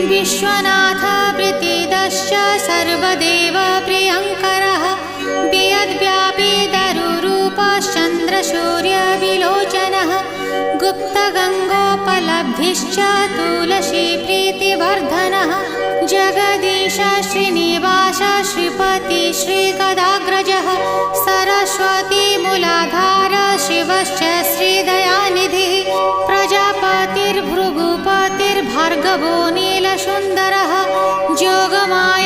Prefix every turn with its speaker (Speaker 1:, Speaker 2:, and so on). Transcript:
Speaker 1: विश्वनाथ प्रीतिदश्च सर्वदेव प्रियङ्करः वियद्व्यापी दरुरूपश्चन्द्रसूर्यविलोचनः गुप्तगङ्गोपलब्धिश्च तुलसीप्रीतिवर्धनः जगदीश श्रीनिवास श्रीपति श्रीगदाग्रजः सरस्वतीमूलाधार शिवश्च श्रीदयानिधिः प्रजापतिर्भृगुपतिर्भार्गवो नीलसुन्दरः जोगमाया